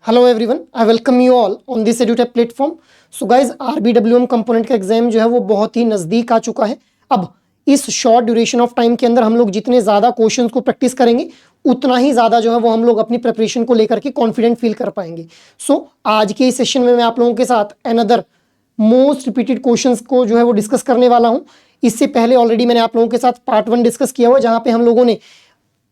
Hello everyone, I welcome you all on this edutech platform. So guys, RBWM component का exam जो है वो बहुत ही नज़दीक आ चुका है। अब इस शॉर्ट ड्यूरेशन ऑफ टाइम के अंदर हम लोग जितने ज़्यादा क्वेश्चंस को प्रैक्टिस करेंगे उतना ही ज़्यादा जो है वो हम लोग अपनी प्रिपरेशन को लेकर के कॉन्फिडेंट फील कर पाएंगे। सो आज के इस सेशन में मैं आप लोगों के साथ अनदर मोस्ट रिपीटेड क्वेश्चंस को जो है वो डिस्कस करने वाला हूँ। इससे पहले ऑलरेडी मैंने आप लोगों के साथ पार्ट 1 डिस्कस किया हुआ, जहाँ पे हम लोगों ने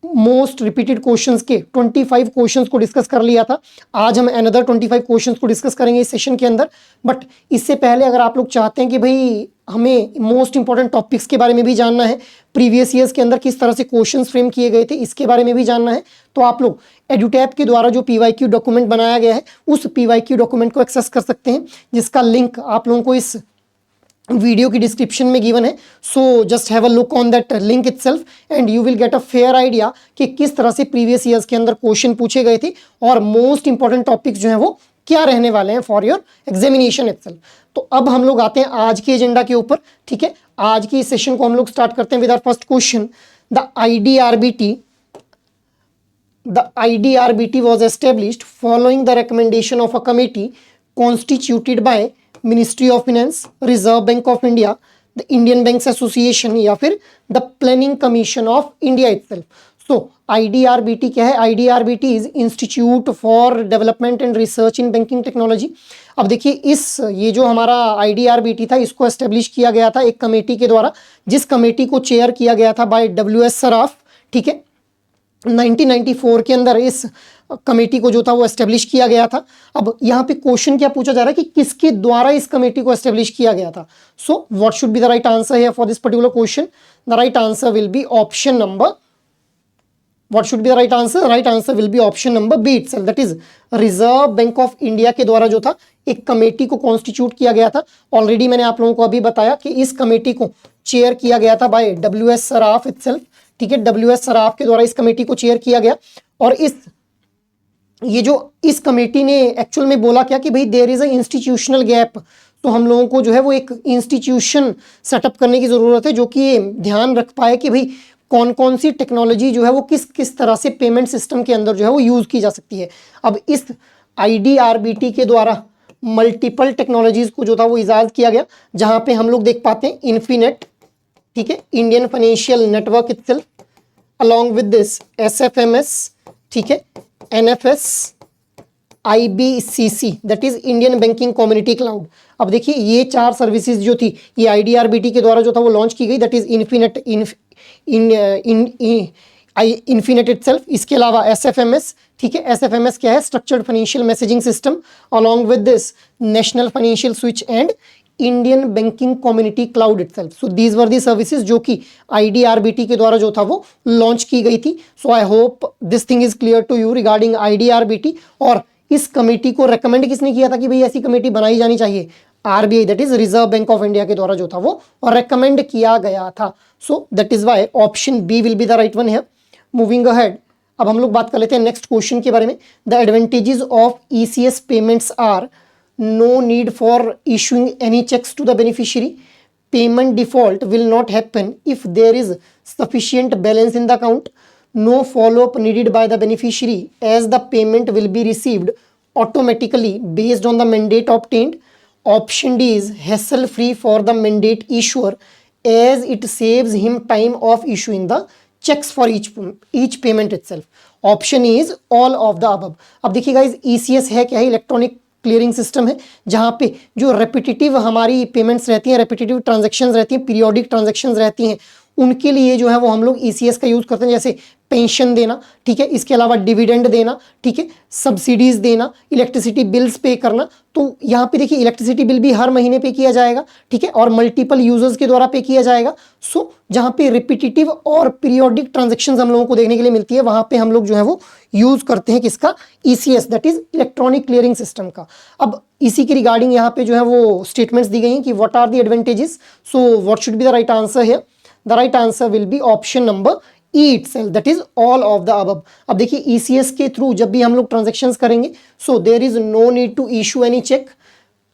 मोस्ट रिपीटेड क्वेश्चंस के 25 क्वेश्चंस को डिस्कस कर लिया था। आज हम अनदर 25 क्वेश्चंस को डिस्कस करेंगे इस सेशन के अंदर। बट इससे पहले अगर आप लोग चाहते हैं कि भाई हमें मोस्ट इंपॉर्टेंट टॉपिक्स के बारे में भी जानना है, प्रीवियस ईयर्स के अंदर किस तरह से क्वेश्चंस फ्रेम किए गए थे इसके बारे में भी जानना है, तो आप लोग एडुटैप के द्वारा जो पीवाईक्यू डॉक्यूमेंट बनाया गया है उस पीवाईक्यू डॉक्यूमेंट को एक्सेस कर सकते हैं, जिसका लिंक आप लोगों को इस वीडियो की डिस्क्रिप्शन में गिवन है। So just have a look on that link itself and you will get a fair idea कि किस तरह से प्रीवियस ईयर्स के अंदर क्वेश्चन पूछे गए थे और मोस्ट इंपॉर्टेंट टॉपिक्स जो हैं वो क्या रहने वाले हैं फॉर योर एग्जामिनेशन इटसेल्फ। तो अब हम लोग आते हैं आज के एजेंडा के ऊपर। ठीक है, आज की इस सेशन को हम लोग स्टार्ट करते हैं with our first question. The IDRBT was established following the recommendation of a committee constituted by ministry of finance, reserve Bank of India, the Indian Banks association या फिर the planning commission of India itself. So IDRBT क्या है? IDRBT is institute for Development and Research in Banking technology. अब देखिए ये जो हमारा IDRBT था इसको एस्टेब्लिश किया गया था एक कमेटी के द्वारा, जिस कमेटी को चेयर किया गया था बाय WS सराफ। ठीक है, 1994 के अंदर इस कमेटी को जो था वो एस्टेब्लिश किया गया था। अब यहाँ पे क्वेश्चन क्या पूछा जा रहा है कि किसके द्वारा इस कमेटी को एस्टेब्लिश किया गया था। So what should be the right answer here for this particular question? The right answer will be option number, what should be the right answer? Right answer will be option number B itself, that is Reserve Bank of India के द्वारा जो था एक committee को constitute किया गया था। Already मैंने आप लोगों को अभी बताया कि इस कमेटी को चेयर किया गया था बाय WS सराफ इटसेल्फ। ठीक है, WS सराफ के द्वारा इस कमेटी को चेयर किया गया और इस कमेटी ने एक्चुअल में बोला क्या कि भाई there is a institutional gap, तो हम लोगों को जो है वो एक इंस्टीट्यूशन सेटअप करने की ज़रूरत है जो कि ये ध्यान रख पाए कि भाई कौन कौन सी टेक्नोलॉजी जो है वो किस किस तरह से पेमेंट सिस्टम के अंदर जो है वो यूज़ की जा सकती है। अब इस IDRBT के द्वारा मल्टीपल टेक्नोलॉजीज़ को जो था वो इजाद किया गया, जहाँ पे हम लोग देख पाते हैं इन्फीनेट, ठीक है, Indian financial network itself, along with this SFMS, ठीक है, NFS, IBCC that is Indian banking community cloud. अब देखिए ये 4 सर्विसेज जो थी ये IDRBT के द्वारा जो था वो लॉन्च की गई, दैट इज इन्फिनेट इटसेल्फ। इसके अलावा SFMS, ठीक है, SFMS क्या है? Structured financial messaging system, along with this national financial switch and Indian banking community cloud itself. So these were the services जो कि IDRBT के द्वारा जो था वो लॉन्च की गई थी। So I hope this thing is clear to you regarding IDRBT। और इस कमेटी को रेकमेंड किसने किया था कि भाई ऐसी कमेटी बनाई जानी चाहिए? RBI that is Reserve Bank of India के द्वारा जो था वो रेकमेंड किया गया था। So that is why option B will be the right one here. Moving ahead, अब हम लोग बात कर लेते हैं नेक्स्ट क्वेश्चन के बारे में। The advantages of ECS payments are no need for issuing any checks to the beneficiary. Payment default will not happen if there is sufficient balance in the account. No follow-up needed by the beneficiary as the payment will be received automatically based on the mandate obtained. Option D is hassle-free for the mandate issuer as it saves him time of issuing the checks for each payment itself. Option E is all of the above. अब देखिए guys, ECS है क्या है? Electronic clearing system है, जहाँ पे जो repetitive हमारी पेमेंट्स रहती हैं, रेपिटेटिव ट्रांजैक्शंस रहती हैं, पीरियोडिक ट्रांजैक्शंस रहती हैं, उनके लिए जो है वो हम लोग ECS का यूज़ करते हैं, जैसे पेंशन देना, ठीक है, इसके अलावा डिविडेंड देना, ठीक है, सब्सिडीज़ देना, इलेक्ट्रिसिटी बिल्स पे करना। तो यहाँ पे देखिए इलेक्ट्रिसिटी बिल भी हर महीने पे किया जाएगा, ठीक है, और मल्टीपल यूजर्स के द्वारा पे किया जाएगा। सो जहाँ पे रिपीटेटिव और पीरियोडिक ट्रांजेक्शंस हम लोगों को देखने के लिए मिलती है, वहाँ पे हम लोग जो है वो यूज़ करते हैं किसका? ECS that is electronic clearing system का। अब इसी के रिगार्डिंग यहाँ पे जो है वो स्टेटमेंट्स दी गई हैं कि what are the advantages. So what should be the right answer here? The right answer will be option number E itself, that is all of the above. अब देखिए ECS के थ्रू जब भी हम लोग ट्रांजेक्शन्स करेंगे, so there is no need to issue any cheque,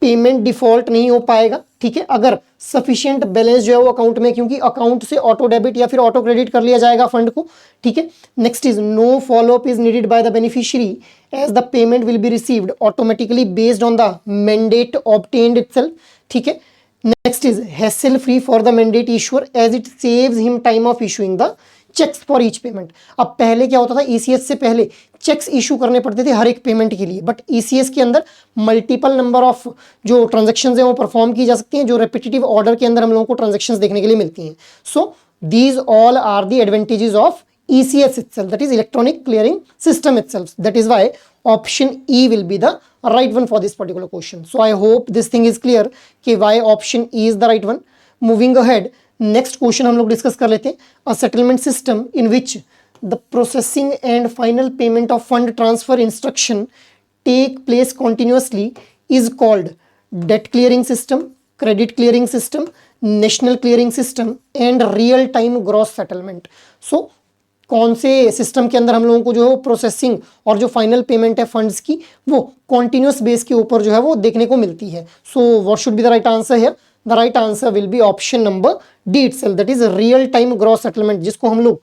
payment default नहीं हो पाएगा, ठीक है, अगर सफिशिएंट बैलेंस जो है वो अकाउंट में, क्योंकि अकाउंट से ऑटो डेबिट या फिर ऑटो क्रेडिट कर लिया जाएगा फंड को, ठीक है। Next is no followup is needed by the beneficiary as the payment will be received automatically based on the mandate obtained itself, ठीक है। Next is hassle free for the mandate issuer as it saves him time of issuing the cheques for each payment. अब पहले क्या होता था, ECS से पहले checks issue करने पड़ते थे हर एक पेमेंट के लिए, बट ईसीएस के अंदर मल्टीपल नंबर ऑफ जो ट्रांजैक्शंस हैं वो परफॉर्म की जा सकती हैं, जो रेपिटेटिव ऑर्डर के अंदर हम लोगों को ट्रांजैक्शंस देखने के लिए मिलती हैं। So these all are the advantages of ECS itself, that is electronic clearing system itself. That is why option E will be the right one for this particular question. So I hope this thing is clear कि why option E is the right one. Moving ahead, next question हम लोग discuss कर लेते हैं. A settlement system in which the processing and final payment of fund transfer instruction take place continuously is called debt clearing system, credit clearing system, national clearing system and real time gross settlement. So कौन से system के अंदर हम लोगों को जो है processing और जो फाइनल पेमेंट है फंड्स की वो कॉन्टिन्यूस बेस के ऊपर जो है वो देखने को मिलती है. So what should be the right answer here? The right answer will be option number D itself, that is real time gross settlement, जिसको हम लोग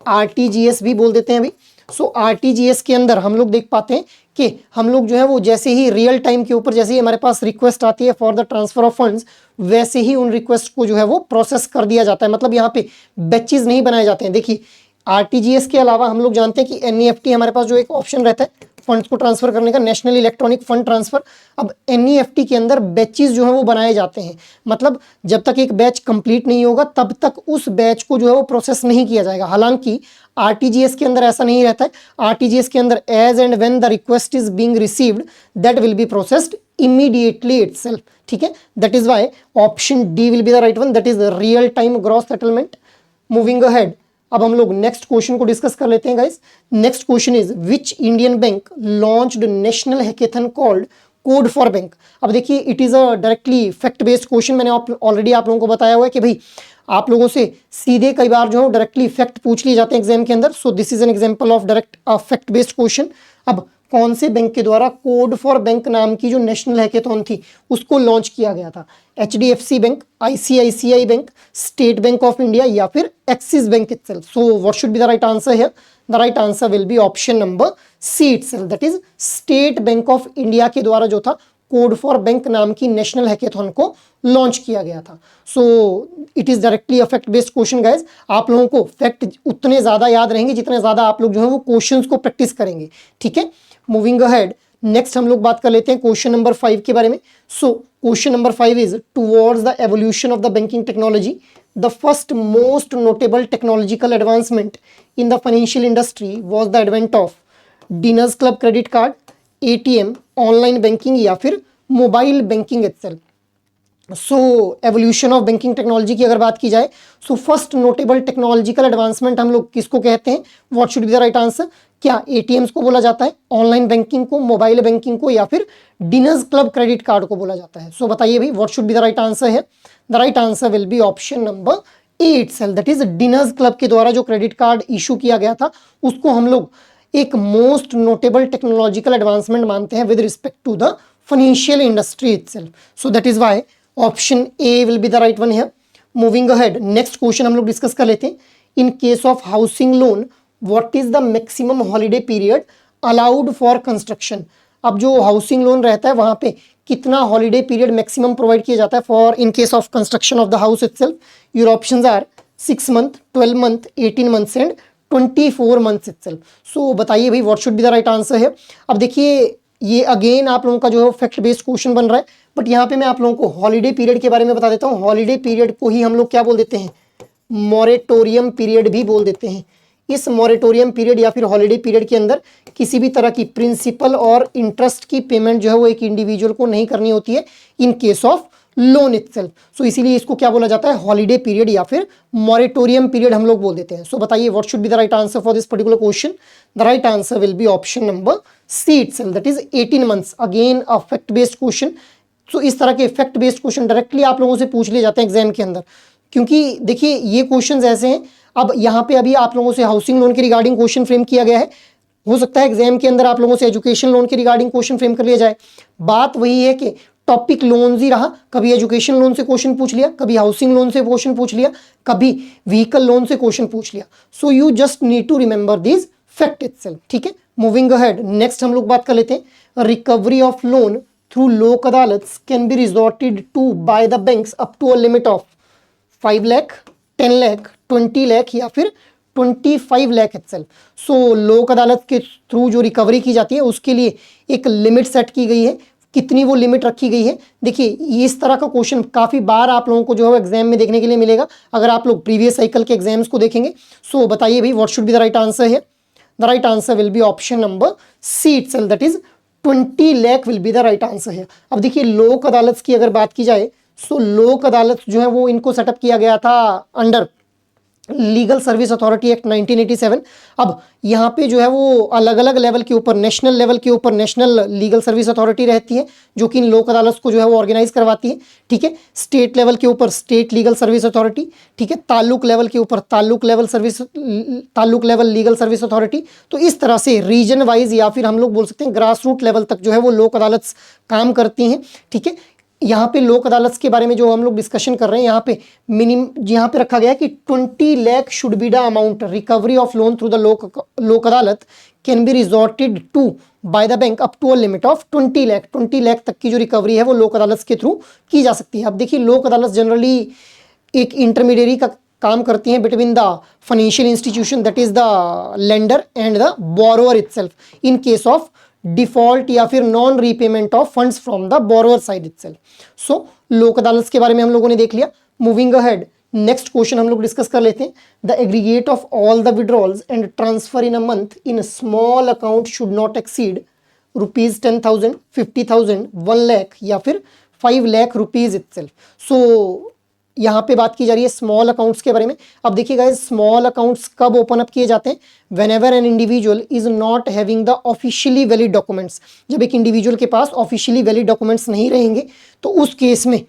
आरटीजीएस भी बोल देते हैं अभी. सो आरटीजीएस के अंदर हम लोग देख पाते हैं कि हम लोग जो है वो जैसे ही रियल टाइम के ऊपर जैसे ही हमारे पास रिक्वेस्ट आती है for the transfer of funds, वैसे ही उन रिक्वेस्ट को जो है वो प्रोसेस कर दिया जाता है. मतलब यहाँ पे बैचेस नहीं बनाए जाते हैं. देखिए आरटीजीएस के अलावा हम लोग जानते हैं कि एनईएफटी हमारे पास जो एक ऑप्शन रहता है फंड्स को ट्रांसफर करने का, नेशनल इलेक्ट्रॉनिक फंड ट्रांसफर. अब एनईएफटी के अंदर बैचेस जो है वो बनाए जाते हैं. मतलब जब तक एक बैच कंप्लीट नहीं होगा तब तक उस बैच को जो है वो प्रोसेस नहीं किया जाएगा. हालांकि आरटीजीएस के अंदर ऐसा नहीं रहता है. आरटीजीएस के अंदर as and when the request is being received that will be processed immediately itself. ठीक है, that is why option D will be the right one, that is real time gross settlement. Moving ahead, अब हम लोग next question को discuss कर लेते हैं guys. Next question is which Indian bank launched national hackathon called code for bank. अब देखिए it is a directly fact based question. मैंने ऑलरेडी आप लोगों को बताया हुआ है कि भाई आप लोगों से सीधे कई बार जो है डायरेक्टली फैक्ट पूछ लिए जाते हैं एग्जाम के अंदर. सो this is an example of direct fact based question. अब कौन से बैंक के द्वारा कोड फॉर बैंक नाम की जो नेशनल हैकेथॉन थी उसको लॉन्च किया गया था? HDFC Bank, ICICI Bank, State Bank of India या फिर Axis Bank itself. So what should be the right answer here? The right answer will be option number C itself, that is State Bank of India के द्वारा जो था code for bank नाम की national hackathon को launch किया गया था. So it is directly a fact based question guys. आप लोगों को फैक्ट उतने ज्यादा याद रहेंगे जितने ज्यादा आप लोग जो है वो क्वेश्चंस को प्रैक्टिस करेंगे. ठीक है, मूविंग अहेड, नेक्स्ट हम लोग बात कर लेते हैं क्वेश्चन नंबर 5 के बारे में. So question number 5 is towards the evolution of the banking technology the first most notable technological advancement in the financial industry was the advent of dinners club credit card, ATM, online banking या फिर mobile banking itself. So evolution of banking technology की अगर बात की जाए so first notable technological advancement हम लोग किसको कहते हैं? What should be the right answer? क्या एटीएम्स को बोला जाता है, ऑनलाइन बैंकिंग को, मोबाइल बैंकिंग को या फिर डिनर्स क्लब क्रेडिट कार्ड को बोला जाता है? सो बताइए भाई what should be the right answer है? The right answer will be option number A itself, that is Diners Club के द्वारा जो क्रेडिट कार्ड इशू किया गया था उसको हम लोग एक मोस्ट नोटेबल टेक्नोलॉजिकल एडवांसमेंट मानते हैं with respect to the financial industry itself. So that is why option A will be the right one here. Moving ahead, next question हम लोग डिस्कस कर लेते हैं. In case of housing loan what is the maximum holiday period allowed for construction? अब जो housing loan रहता है वहां पे कितना हॉलीडे पीरियड मैक्सिमम प्रोवाइड किया जाता है for in case of construction of the house itself? Your options are 6 month, 12 month, 18 months and 24 months itself. So बताइए भाई what should be the right answer है? अब देखिए ये अगेन आप लोगों का जो है फैक्ट बेस्ड क्वेश्चन बन रहा है, बट यहाँ पे मैं आप लोगों को हॉलीडे पीरियड के बारे में बता देता हूँ. हॉलीडे पीरियड को ही हम लोग क्या बोल देते हैं? मॉरेटोरियम पीरियड भी बोल देते हैं. इस मॉरेटोरियम पीरियड या फिर हॉलीडे पीरियड के अंदर किसी भी तरह की प्रिंसिपल और इंटरेस्ट की पेमेंट जो है वो एक इंडिविजुअल को नहीं करनी होती है in case of loan itself. So इसीलिए इसको क्या बोला जाता है? हॉलीडे पीरियड या फिर मॉरेटोरियम पीरियड हम लोग बोल देते हैं. सो बताइए what should be the right answer for this particular question? The right answer will be option number C itself, that is 18 months. Again a fact based question. So इस तरह के fact based question directly आप लोगों से पूछ लिए जाते हैं एग्जाम के अंदर, क्योंकि देखिए ये क्वेश्चंस ऐसे हैं. अब यहाँ पे अभी आप लोगों से हाउसिंग लोन के रिगार्डिंग क्वेश्चन फ्रेम किया गया है. हो सकता है एग्जाम के अंदर आप लोगों से एजुकेशन लोन के रिगार्डिंग क्वेश्चन फ्रेम कर लिया जाए. बात वही है कि टॉपिक लोन्स ही रहा, कभी एजुकेशन लोन से क्वेश्चन पूछ लिया, कभी हाउसिंग लोन से क्वेश्चन पूछ लिया, कभी व्हीकल लोन से क्वेश्चन पूछ लिया. So you just need to remember this fact itself. ठीक है, मूविंग अहेड, नेक्स्ट हम लोग बात कर लेते हैं recovery of loan through Lok Adalats can be resorted to by the banks up to a limit of 5 lakh, 10 lakh, 20 lakh या फिर 25 लाख इटसेल्फ. सो लोक अदालत के थ्रू जो रिकवरी की जाती है उसके लिए एक लिमिट सेट की गई है. कितनी वो लिमिट रखी गई है, देखिए इस तरह का क्वेश्चन काफ़ी बार आप लोगों को जो है एग्जाम में देखने के लिए मिलेगा अगर आप लोग प्रीवियस साइकिल के एग्जाम्स को देखेंगे. सो बताइए भाई what should be the right answer है. The right answer will be option number C itself, that is 20 lakh will be the right answer है. अब देखिए लोक अदालत की अगर बात की जाए, सो लोक अदालत जो है वो इनको सेटअप किया गया था under legal service authority act 1987. अब यहाँ पे जो है वो अलग अलग लेवल के ऊपर, नेशनल लेवल के ऊपर नेशनल लीगल सर्विस अथॉरिटी रहती है जो कि इन लोक अदालत को जो है वो ऑर्गेनाइज करवाती है. ठीक है, स्टेट लेवल के ऊपर स्टेट लीगल सर्विस अथॉरिटी, ठीक है, ताल्लुक लेवल के ऊपर ताल्लुक लेवल लीगल सर्विस अथॉरिटी. तो इस तरह से रीजन वाइज या फिर हम लोग बोल सकते हैं ग्रास रूट लेवल तक जो है वो लोक अदालत काम करती हैं. ठीक है, यहाँ पे लोक अदालत के बारे में जो हम लोग डिस्कशन कर रहे हैं यहाँ पे यहाँ पे रखा गया है कि 20 lakh should be the amount recovery of loan through the Lok Adalat can be resorted to by the bank up to a limit of 20 lakh. 20 lakh तक की जो रिकवरी है वो लोक अदालत के थ्रू की जा सकती है. अब देखिए लोक अदालत जनरली एक इंटरमीडिएरी का काम करती हैं between the financial institution that is the lender and the borrower itself in case of default या फिर non repayment of funds from the borrower side itself. So Lok Adalat के बारे में हम लोगों ने देख लिया. मूविंग अहेड, नेक्स्ट क्वेश्चन हम लोग डिस्कस कर लेते हैं. The aggregate of all the withdrawals and transfer in a month in small account should not exceed ₹10,000, 50,000, 1 lakh या फिर 5 लाख रुपीज इटसेल्फ. सो यहाँ पे बात की जा रही है स्मॉल अकाउंट्स के बारे में. अब देखिए गाइस स्मॉल अकाउंट्स कब ओपन अप किए जाते हैं, whenever an individual is not having the officially valid documents. जब एक इंडिविजुअल के पास ऑफिशियली वैलिड डॉक्यूमेंट्स नहीं रहेंगे तो उस केस में,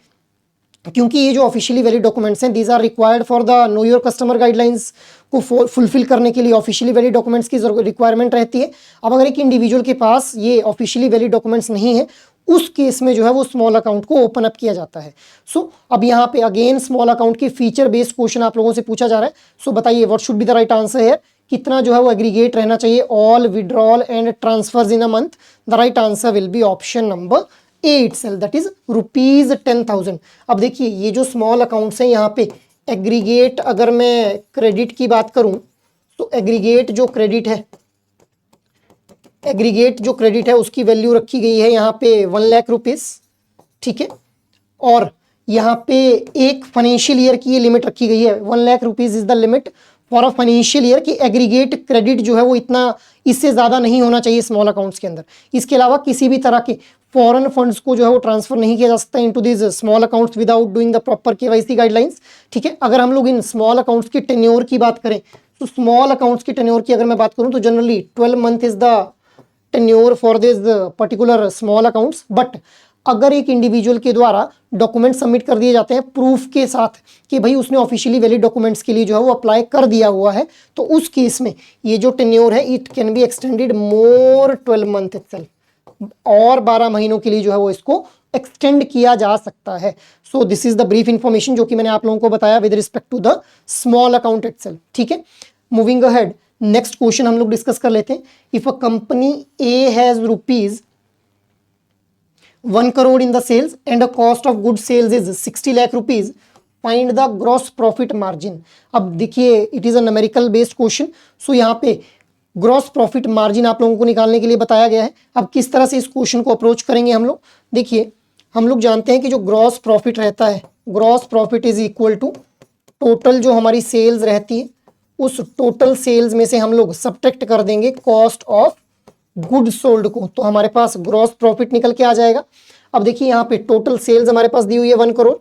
क्योंकि ये जो ऑफिशियली वैलिड डॉक्यूमेंट्स हैं these are required for the know your customer guidelines को फुलफिल करने के लिए ऑफिशियली वैलिड डॉक्यूमेंट्स की रिक्वायरमेंट रहती है. अब अगर एक इंडिविजुअल के पास ये ऑफिशियली वैलिड डॉक्यूमेंट्स नहीं है उस केस में जो है वो स्मॉल अकाउंट को ओपन अप किया जाता है. सो अब यहाँ पे अगेन स्मॉल अकाउंट के फीचर बेस्ड क्वेश्चन आप लोगों से पूछा जा रहा है. सो बताइए what should be the right answer है. कितना जो है वो एग्रीगेट रहना चाहिए all withdrawal and transverse in a month. The right answer will be option number A itself, that is ₹10,000. अब देखिए ये जो स्मॉल अकाउंट्स हैं यहाँ पे एग्रीगेट, अगर मैं क्रेडिट की बात करूं तो एग्रीगेट जो क्रेडिट है उसकी वैल्यू रखी गई है यहाँ पे 1 लाख रुपीस. ठीक है, और यहाँ पे एक फाइनेंशियल ईयर की ये लिमिट रखी गई है. 1 lakh rupees is the limit for a financial year की एग्रीगेट क्रेडिट जो है वो इतना, इससे ज़्यादा नहीं होना चाहिए स्मॉल अकाउंट्स के अंदर. इसके अलावा किसी भी तरह के फॉरेन फंड्स को जो है वो ट्रांसफर नहीं किया जा सकता into this small accounts without doing the proper KYC guidelines. ठीक है, अगर हम लोग इन स्मॉल अकाउंट्स के टेन्योर की बात करें तो स्मॉल अकाउंट्स के टेन्योर की अगर मैं बात करूं तो generally 12 month is the tenure for this particular small accounts. But अगर एक इंडिविजुअल के द्वारा डॉक्यूमेंट सबमिट कर दिए जाते हैं प्रूफ के साथ कि भाई उसने ऑफिशियली वैलिड डॉक्यूमेंट्स के लिए जो है वो अप्लाई कर दिया हुआ है, तो उस केस में ये जो टेन्योर है it can be extended more 12 month itself, और 12 महीनों के लिए जो है वो इसको एक्सटेंड किया जा सकता है. So this is the brief information जो कि मैंने आप लोगों को बताया with respect to the small account itself. ठीक है, मूविंग अहेड, नेक्स्ट क्वेश्चन हम लोग डिस्कस कर लेते हैं. If a company A has ₹1 crore in the sales and a cost of goods sales is 60 lakh rupees, find the gross profit margin. अब देखिए it is a numerical based question. So यहाँ पे gross profit margin आप लोगों को निकालने के लिए बताया गया है. अब किस तरह से इस क्वेश्चन को अप्रोच करेंगे हम लोग, देखिए हम लोग जानते हैं कि जो ग्रॉस प्रॉफिट रहता है, gross profit is equal to total जो हमारी सेल्स रहती है उस टोटल सेल्स में से हम लोग सब्ट्रैक्ट कर देंगे कॉस्ट ऑफ गुड सोल्ड को, तो हमारे पास ग्रॉस प्रॉफिट निकल के आ जाएगा. अब देखिए यहाँ पे टोटल सेल्स हमारे पास दी हुई है 1 crore,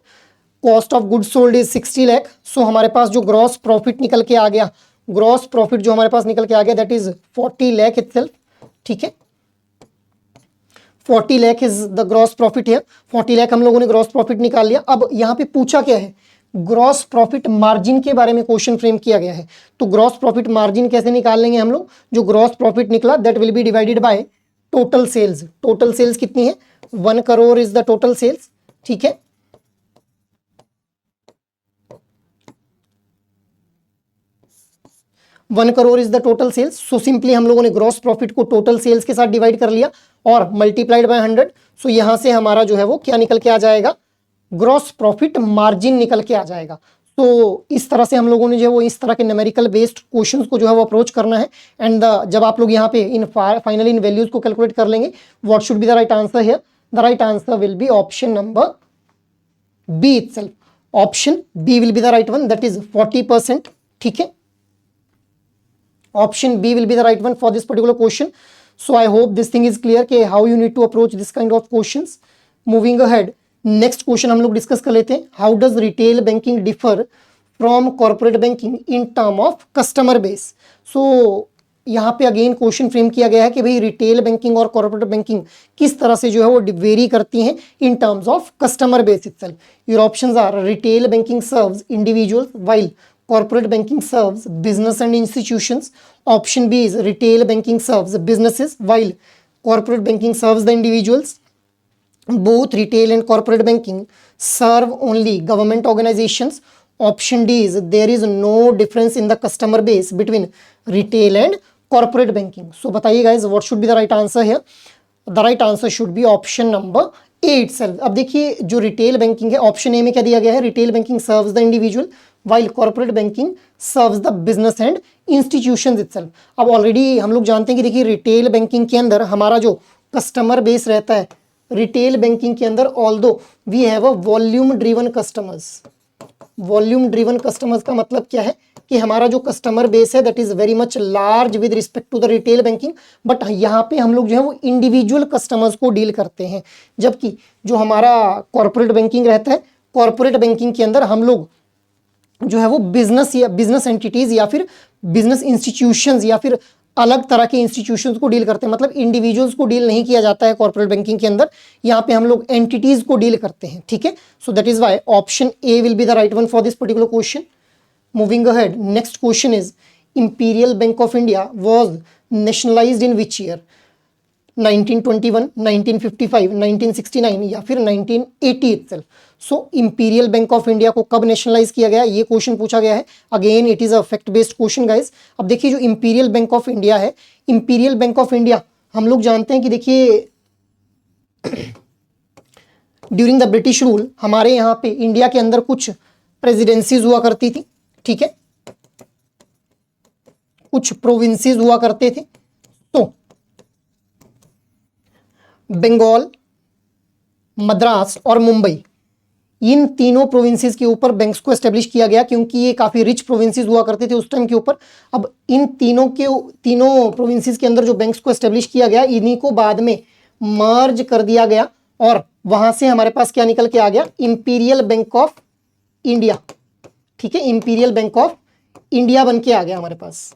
cost of good sold is 60 lakh. So हमारे पास जो ग्रॉस प्रॉफिट निकल के आ गया, ग्रॉस प्रॉफिट जो हमारे पास निकल के आ गया दैट इज 40 लाख इटसेल्फ. ठीक है, 40 lakh is the gross profit है. 40 लाख हम लोगों ने ग्रॉस प्रॉफिट निकाल लिया. अब यहाँ पे पूछा क्या है, ग्रॉस प्रॉफिट मार्जिन के बारे में क्वेश्चन फ्रेम किया गया है. तो ग्रॉस प्रॉफिट मार्जिन कैसे निकाल लेंगे हम लोग, जो ग्रॉस प्रॉफिट निकला that will be divided by total sales. Total sales कितनी है 1 crore is the total sales, ठीक है। One crore is the total sales. So simply हम लोगों ने ग्रॉस प्रॉफिट को टोटल सेल्स के साथ डिवाइड कर लिया और मल्टीप्लाइड बाय 100। सो यहां से हमारा जो है वो क्या निकल के आ जाएगा, ग्रॉस प्रॉफिट मार्जिन निकल के आ जाएगा। तो इस तरह से हम लोगों ने जो है वो इस तरह के न्यूमेरिकल बेस्ड क्वेश्चंस को जो है वो अप्रोच करना है। एंड जब आप लोग यहाँ पे इन फाइनली इन वैल्यूज को कैलकुलेट कर लेंगे, what should be the right answer here, the right answer will be option number B itself. Option B will be the right one, that is 40%, ठीक है। Option B will be the right one for this particular question. So I hope this thing is clear कि how you need to approach this kind of questions. Moving ahead, next question हम लोग discuss कर लेते हैं। How does retail banking differ from corporate banking in term of customer base? So यहाँ पे again question frame किया गया है कि भाई रिटेल बैंकिंग और कॉर्पोरेट बैंकिंग किस तरह से जो है वो वेरी करती हैं in terms of customer base itself. Your options are retail banking serves individuals while corporate banking serves business and institutions. Option B is retail banking serves businesses while corporate banking serves the individuals. Both retail and corporate banking serve only government organizations. Option D is there is no difference in the customer base between retail and corporate banking. So बताइए guys, what should be the right answer here? The right answer should be option number A itself. अब देखिए जो retail banking है, option A में क्या दिया गया है, retail banking serves the individual while corporate banking serves the business and institutions itself. अब ऑलरेडी हम लोग जानते हैं कि देखिए रिटेल बैंकिंग के अंदर हमारा जो कस्टमर बेस रहता है, रिटेल बैंकिंग के अंदर although we have a volume driven customers. Volume driven customers का मतलब क्या है कि हमारा जो कस्टमर बेस है that is very much large with respect to the retail banking, but यहाँ पे हम लोग जो है वो इंडिविजुअल कस्टमर्स को डील करते हैं। जबकि जो हमारा कॉर्पोरेट बैंकिंग रहता है, कॉर्पोरेट बैंकिंग के अंदर हम लोग जो है वो बिजनेस या बिजनेस एंटिटीज या फिर बिजनेस इंस्टीट्यूशंस या फिर अलग तरह के इंस्टीट्यूशंस को डील करते हैं। मतलब इंडिविजुअल्स को डील नहीं किया जाता है कॉर्पोरेट बैंकिंग के अंदर, यहाँ पे हम लोग एंटिटीज को डील करते हैं, ठीक है। सो that is why option A will be the right one for this particular question. Moving ahead, next question is imperial bank of India was nationalised in which year? 1921, 1955, 1969 या फिर 1980 itself. So imperial bank of India को कब nationalise किया गया, ये question पूछा गया है। Again it is a fact based question guys. अब देखिए जो इंपीरियल बैंक ऑफ इंडिया है, इंपीरियल बैंक ऑफ इंडिया हम लोग जानते हैं कि देखिए ड्यूरिंग द ब्रिटिश रूल हमारे यहाँ पे इंडिया के अंदर कुछ प्रेसिडेंसीज हुआ करती थी, ठीक है, कुछ प्रोविंसेस हुआ करते थे। तो बंगाल, मद्रास और मुंबई, इन तीनों प्रोविंसेस के ऊपर बैंक्स को एस्टेब्लिश किया गया क्योंकि ये काफ़ी रिच प्रोविंसेस हुआ करते थे उस टाइम के ऊपर। अब इन तीनों प्रोविंसेस के अंदर जो बैंक्स को एस्टेब्लिश किया गया, इन्हीं को बाद में मर्ज कर दिया गया और वहां से हमारे पास क्या निकल के आ गया, इंपीरियल बैंक ऑफ इंडिया, ठीक है, इंपीरियल बैंक ऑफ इंडिया बन के आ गया हमारे पास।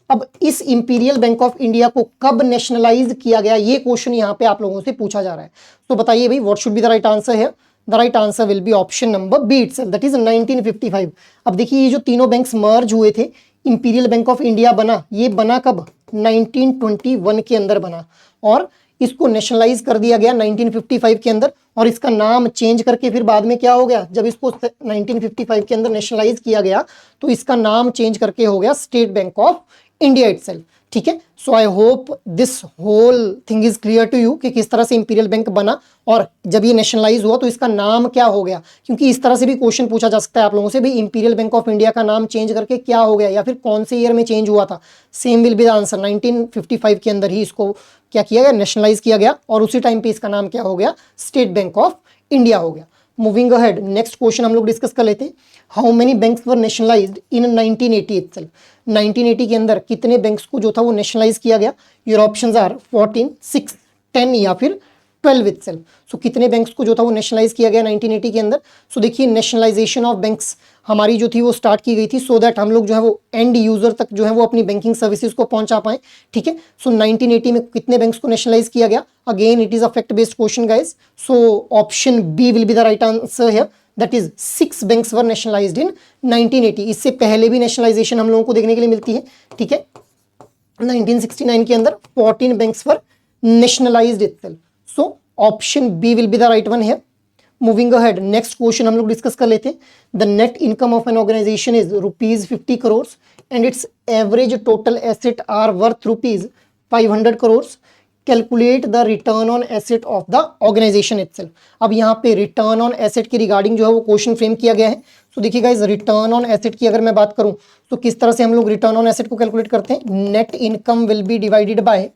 अब इस इंपीरियल बैंक ऑफ इंडिया को कब नेशनलाइज किया गया, ये क्वेश्चन यहाँ पे आप लोगों से पूछा जा रहा है। तो बताइए भाई, what should be the right answer है? The right answer will be option number B itself, that is 1955। अब देखिए ये जो तीनों बैंक्स मर्ज हुए थे, इंपीरियल बैंक ऑफ इंडिया बना, ये बना कब? 1921 के अंदर बना और इसको नेशनलाइज कर दिया गया 1955 के अंदर। और इसका नाम चेंज करके फिर बाद में क्या हो गया, जब इसको 1955 के अंदर नेशनलाइज किया गया तो इसका नाम चेंज करके हो गया State Bank of India itself, ठीक है। So I hope this whole thing is clear to you कि किस तरह से इंपीरियल बैंक बना और जब ये नेशनलाइज हुआ तो इसका नाम क्या हो गया, क्योंकि इस तरह से भी क्वेश्चन पूछा जा सकता है आप लोगों से, भाई इंपीरियल बैंक ऑफ इंडिया का नाम चेंज करके क्या हो गया या फिर कौन से ईयर में चेंज हुआ था। Same will be the answer, 1955 के अंदर ही इसको क्या किया गया, नेशनलाइज किया गया और उसी टाइम पे इसका नाम क्या हो गया, स्टेट बैंक ऑफ इंडिया हो गया। मूविंग अहेड, नेक्स्ट क्वेश्चन हम लोग डिस्कस कर लेते हैं। How many banks were nationalised in 1980 itself? 1980 के अंदर कितने बैंक्स को जो था वो नेशनलाइज किया गया? योर ऑप्शंस आर 14, 6, 10 या फिर 12 इटसेल्फ। सो कितने बैंक्स को जो था वो नेशनलाइज किया गया 1980 के अंदर? सो देखिए नेशनलाइजेशन ऑफ बैंक्स हमारी जो थी वो स्टार्ट की गई थी सो दैट हम लोग जो है वो एंड यूजर तक जो है वो अपनी बैंकिंग सर्विसेज को पहुंचा पाएं, ठीक है। सो 1980 में कितने बैंक्स को नेशनलाइज किया गया? Again it is a fact based question guys, so option B will be the right answer here, that is 6 banks were nationalised in 1980। इससे पहले भी नेशनलाइजेशन हम लोगों को देखने के लिए मिलती है, ठीक है। 1969 के अंदर 14 banks were nationalised itself. So option B will be the right one है। मूविंग अहेड, नेक्स्ट क्वेश्चन हम लोग डिस्कस कर लेते हैं। The net income of an organisation is ₹50 crores and it's average total asset are worth ₹500 crores। Calculate the return on asset of the organisation itself. अब यहाँ पे return on asset के regarding जो है वो क्वेश्चन फ्रेम किया गया है। तो देखिए गाइस, रिटर्न ऑन एसेट की अगर मैं बात करूं तो किस तरह से हम लोग रिटर्न ऑन एसेट को कैलकुलेट करते हैं। Net income will be divided by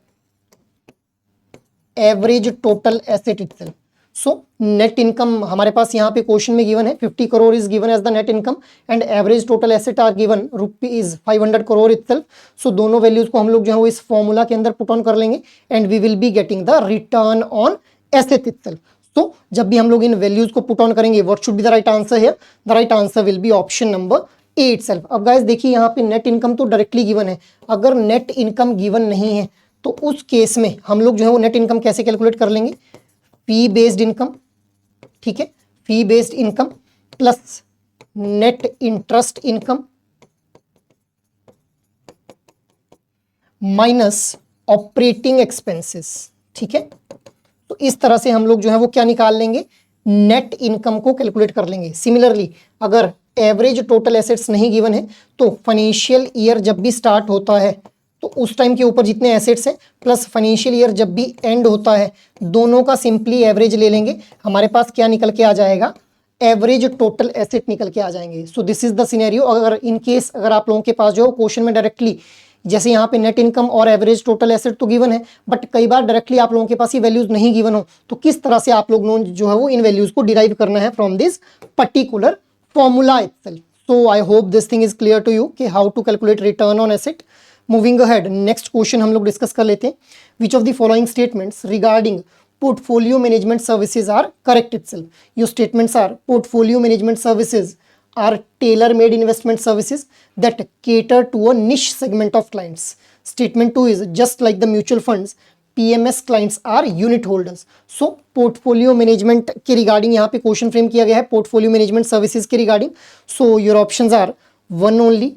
average total asset itself. So net income हमारे पास यहाँ पे क्वेश्चन में गिवन है 50 crore is given as the net income and average total asset are given ₹500 crore itself. So दोनों values को हम लोग जो है वो इस फॉर्मूला के अंदर पुट ऑन कर लेंगे and we will be getting the return on asset itself. तो जब भी हम लोग इन वैल्यूज को पुट ऑन करेंगे, what should be the right answer here? The right answer will be option number A itself. अब गाइस देखिए, यहाँ पे नेट इनकम तो डायरेक्टली गिवन है। अगर नेट इनकम गिवन नहीं है तो उस केस में हम लोग जो है वो नेट इनकम कैसे कैलकुलेट कर लेंगे? फी बेस्ड इनकम, ठीक है, fee based income plus net interest income minus operating expenses, ठीक है। तो इस तरह से हम लोग जो है वो क्या निकाल लेंगे? नेट इनकम को कैलकुलेट कर लेंगे। सिमिलरली अगर एवरेज टोटल एसेट्स नहीं गिवन है तो फाइनेंशियल ईयर जब भी स्टार्ट होता है तो उस टाइम के ऊपर जितने एसेट्स हैं प्लस फाइनेंशियल ईयर जब भी एंड होता है, दोनों का सिंपली एवरेज ले लेंगे। हमारे पास क्या निकल के आ जाएगा? एवरेज टोटल एसेट निकल के आ जाएंगे। सो दिस इज द सिनेरियो। अगर इन केस अगर आप लोगों के पास जो क्वेश्चन में डायरेक्टली जैसे यहाँ पे नेट इनकम और एवरेज टोटल एसेट तो गिवन है, बट कई बार डायरेक्टली आप लोगों के पास ये वैल्यूज नहीं गिवन हो, तो किस तरह से आप लोग जो है वो इन वैल्यूज को डिराइव करना है from this particular formula itself. So I hope this thing is clear to you कि how to calculate return on asset. Moving ahead, next question हम लोग डिस्कस कर लेते हैं। Which of the following statements regarding portfolio management services are correct itself? Your statements are portfolio management services are tailor-made investment services that cater to a niche segment of clients. Statement 2 is just like the mutual funds, PMS clients are unit holders. So portfolio management के regarding यहाँ पे question frame किया गया है portfolio management services के regarding. So your options are 1 only,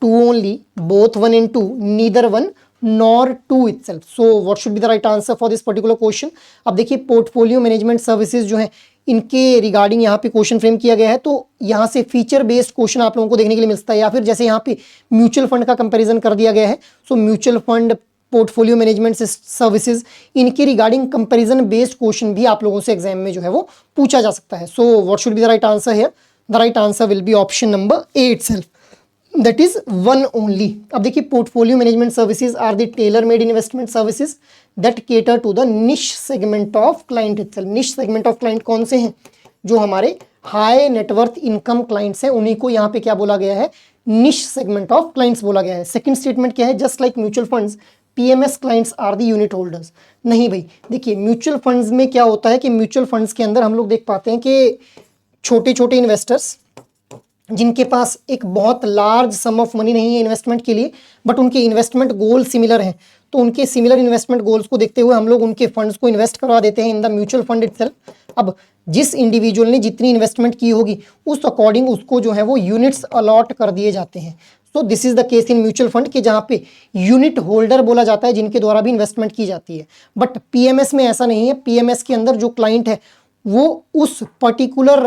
2 only, both 1 and 2, neither 1 nor 2 itself. So what should be the right answer for this particular question? अब देखिए portfolio management services जो है इनके regarding यहाँ पे क्वेश्चन फ्रेम किया गया है। तो यहाँ से फीचर बेस्ड क्वेश्चन आप लोगों को देखने के लिए मिलता है, या फिर जैसे यहाँ पे म्यूचुअल फंड का कंपैरिजन कर दिया गया है। So mutual fund, portfolio management services, इनके रिगार्डिंग कंपैरिजन बेस्ड क्वेश्चन भी आप लोगों से एग्जाम में जो है वो पूछा जा सकता है। So what should be the right answer here? The right answer will be option number A itself, that is 1 only. अब देखिए portfolio management services are the tailor made investment services that cater to the niche segment of client itself. Niche segment of client कौन से हैं? जो हमारे high net worth income clients हैं, उन्हीं को यहाँ पे क्या बोला गया है? निश सेगमेंट ऑफ क्लाइंट्स बोला गया है। सेकंड स्टेटमेंट क्या है? Just like mutual funds, PMS clients are the unit holders. नहीं भाई, देखिए म्यूचुअल फंड्स में क्या होता है कि म्यूचुअल फंड्स के अंदर हम लोग देख पाते हैं कि छोटे छोटे इन्वेस्टर्स जिनके पास एक बहुत लार्ज सम ऑफ मनी नहीं है इन्वेस्टमेंट के लिए, बट उनके इन्वेस्टमेंट गोल सिमिलर हैं, तो उनके सिमिलर इन्वेस्टमेंट गोल्स को देखते हुए हम लोग उनके फंड्स को इन्वेस्ट करवा देते हैं in the mutual fund itself. अब जिस इंडिविजुअल ने जितनी इन्वेस्टमेंट की होगी उस अकॉर्डिंग उसको जो है वो यूनिट्स अलॉट कर दिए जाते हैं। सो this is the case in mutual fund के जहाँ पे यूनिट होल्डर बोला जाता है जिनके द्वारा भी इन्वेस्टमेंट की जाती है। बट पीएमएस में ऐसा नहीं है। पीएमएस के अंदर जो क्लाइंट है वो उस पर्टिकुलर